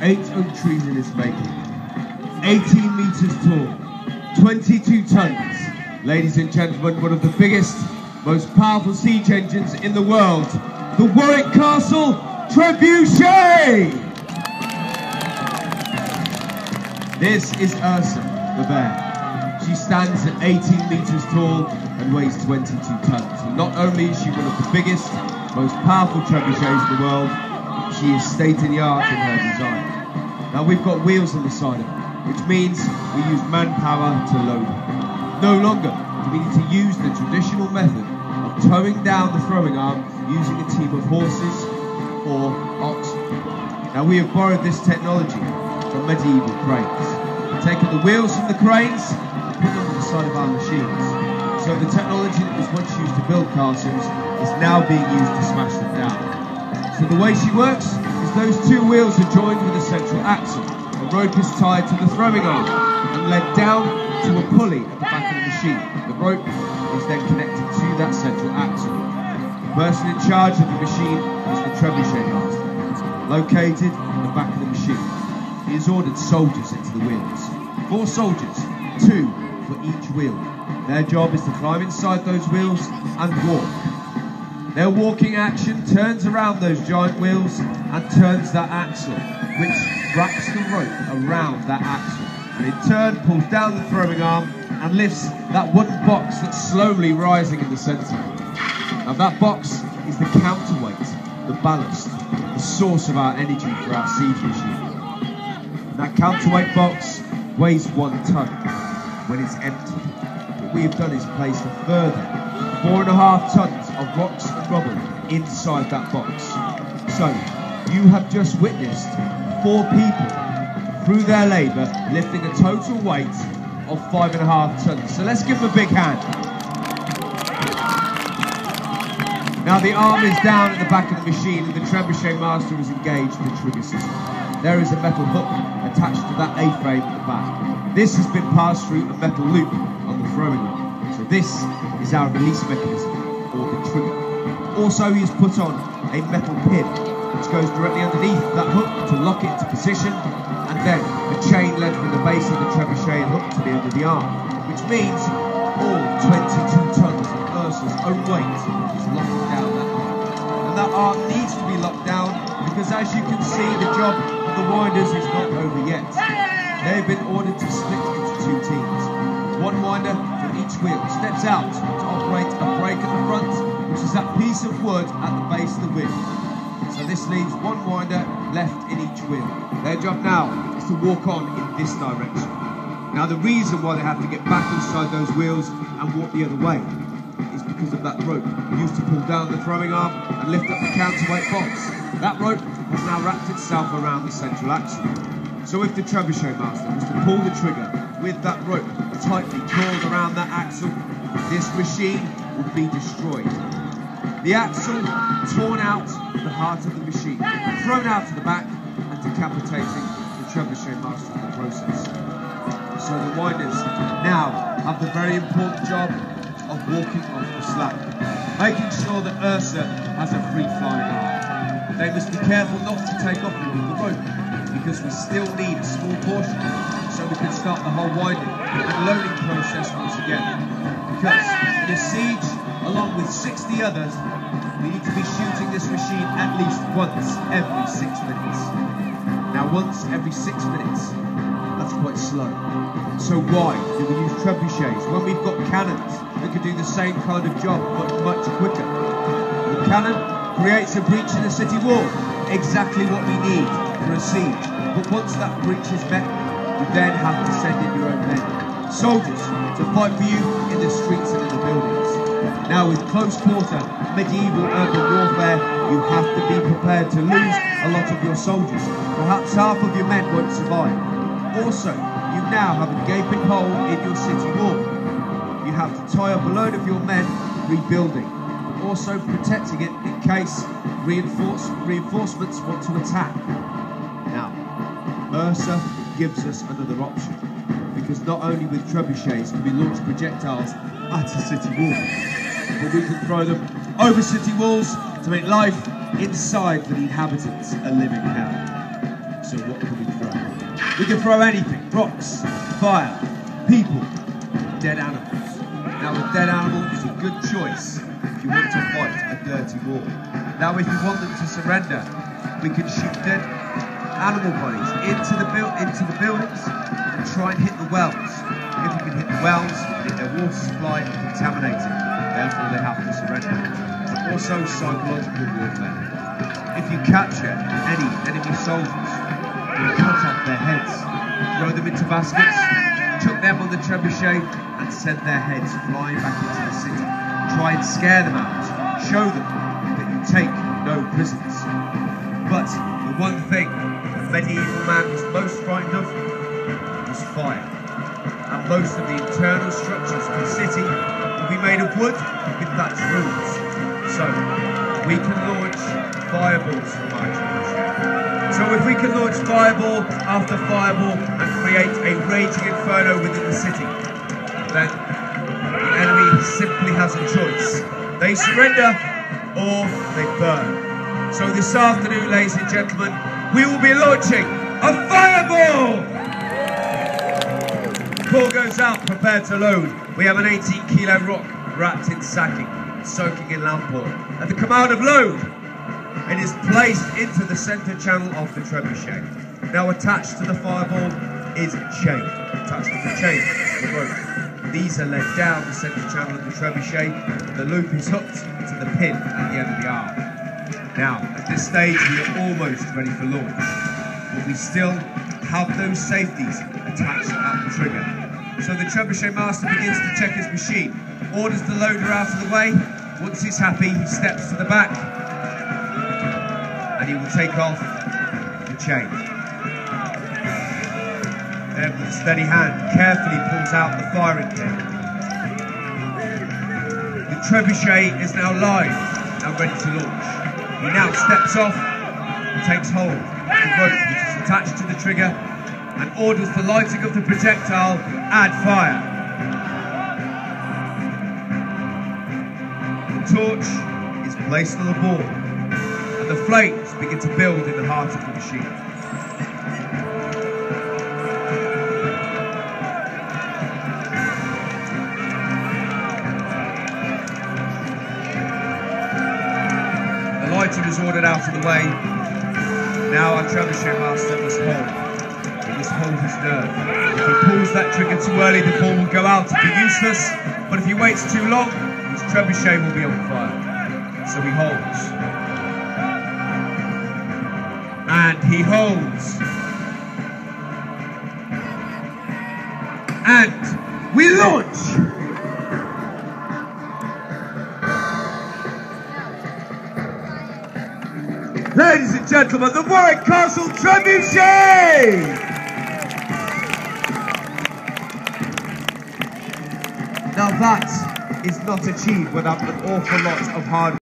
8 oak trees in its making, 18 meters tall, 22 tons. Ladies and gentlemen, one of the biggest, most powerful siege engines in the world, the Warwick Castle Trebuchet! This is Ursa, the bear. She stands at 18 meters tall and weighs 22 tons. And not only is she one of the biggest, most powerful trebuchets in the world, she is state-of-the-art in her design. Now we've got wheels on the side of it, which means we use manpower to load it. No longer do we need to use the traditional method of towing down the throwing arm using a team of horses or oxen. Now we have borrowed this technology from medieval cranes. We've taken the wheels from the cranes and put them on the side of our machines. So the technology that was once used to build castles is now being used to smash them down. So the way she works is those two wheels are joined with a central axle. The rope is tied to the throwing arm and led down to a pulley at the back of the machine. The rope is then connected to that central axle. The person in charge of the machine is the Trebuchet master, located at the back of the machine. He has ordered soldiers into the wheels. 4 soldiers, 2 for each wheel. Their job is to climb inside those wheels and walk. Their walking action turns around those giant wheels and turns that axle, which wraps the rope around that axle, and in turn pulls down the throwing arm and lifts that wooden box that's slowly rising in the centre. Now that box is the counterweight, the ballast, the source of our energy for our siege machine. And that counterweight box weighs 1 ton when it's empty. What we have done is placed a further 4.5 tons of rocks and rubble inside that box. So you have just witnessed 4 people through their labour lifting a total weight of 5.5 tons. So let's give them a big hand. Now the arm is down at the back of the machine and the trebuchet master has engaged the trigger system. There is a metal hook attached to that A-frame at the back. This has been passed through a metal loop on the throwing arm. So this is our release mechanism, or the trigger. Also he has put on a metal pin which goes directly underneath that hook to lock it into position, and then a chain led from the base of the trebuchet and hooked to the end of the arm, which means all 22 tons of Ursa's own weight is locking down that arm. And that arm needs to be locked down because, as you can see, the job of the winders is not over yet. They have been ordered to split into 2 teams. 1 winder from each wheel steps out to operate a brake at the front, which is that piece of wood at the base of the wheel. So this leaves 1 winder left in each wheel. Their job now is to walk on in this direction. Now the reason why they have to get back inside those wheels and walk the other way is because of that rope used to pull down the throwing arm and lift up the counterweight box. That rope has now wrapped itself around the central axle. So if the trebuchet master was to pull the trigger with that rope tightly coiled around that axle, this machine would be destroyed. The axle torn out the heart of the machine, thrown out to the back and decapitating the trebuchet master in the process. So the winders now have the very important job of walking off the slack, making sure that Ursa has a free flying arm. They must be careful not to take off with the rope, because we still need a small portion so we can start the whole winding and loading process once again. Because in a siege, along with 60 others, we need to be shooting this machine at least once every 6 minutes. Now once every 6 minutes, that's quite slow. So why do we use trebuchets when we've got cannons that can do the same kind of job but much quicker? The cannon creates a breach in the city wall, exactly what we need for a siege. But once that breach is met, you then have to send in your own men, soldiers, to fight for you in the streets and in the buildings. Now with close quarter medieval urban warfare, you have to be prepared to lose a lot of your soldiers. Perhaps half of your men won't survive. Also, you now have a gaping hole in your city wall. You have to tie up a load of your men rebuilding, but also protecting it in case reinforcements want to attack. Now, Ursa gives us another option, because not only with trebuchets can we launch projectiles at a city wall, but we can throw them over city walls to make life inside for the inhabitants a living hell. So what can we throw? We can throw anything: rocks, fire, people, dead animals. Now a dead animal is a good choice if you want to fight a dirty war. Now if you want them to surrender, we can shoot dead animal bodies into the buildings and try and hit the wells. If we can hit the wells, hit their water supply and contaminate it. Therefore they have to surrender. Also psychological warfare. If you capture any enemy soldiers, you cut off their heads, throw them into baskets, chuck them on the trebuchet and send their heads flying back into the city. Try and scare them out, show them that you take no prisoners. But the one thing the medieval man was most frightened of was fire. And most of the internal structures of the city will be made of wood with thatched roofs. So we can launch fireballs from our trebuchet. So if we can launch fireball after fireball and create a raging inferno within the city, then the enemy simply has a choice. They surrender or they burn. So this afternoon, ladies and gentlemen, we will be launching a fireball! Call goes out, prepare to load. We have an 18-kilo rock wrapped in sacking, soaking in lamp oil. At the command of load, it is placed into the centre channel of the trebuchet. Now attached to the fireball is a chain. Attached to the chain is the rope. These are led down the centre channel of the trebuchet. The loop is hooked to the pin at the end of the arm. Now, at this stage, we are almost ready for launch, but we still have those safeties attached at the trigger. So the trebuchet master begins to check his machine, orders the loader out of the way. Once he's happy, he steps to the back, and he will take off the chain. Then with a steady hand, carefully pulls out the firing pin. The trebuchet is now live and ready to launch. He now steps off, takes hold of the rope which is attached to the trigger, and orders the lighting of the projectile, add fire. The torch is placed on the board, and the flames begin to build in the heart of the machine. The lighting is ordered out of the way. Now our trebuchet master must hold. He must hold his nerve. If he pulls that trigger too early, the ball will go out and be useless. But if he waits too long, his trebuchet will be on fire. So he holds. And he holds. And we launch! Ladies and gentlemen, the Warwick Castle Trebuchet! Now that is not achieved without an awful lot of hard work.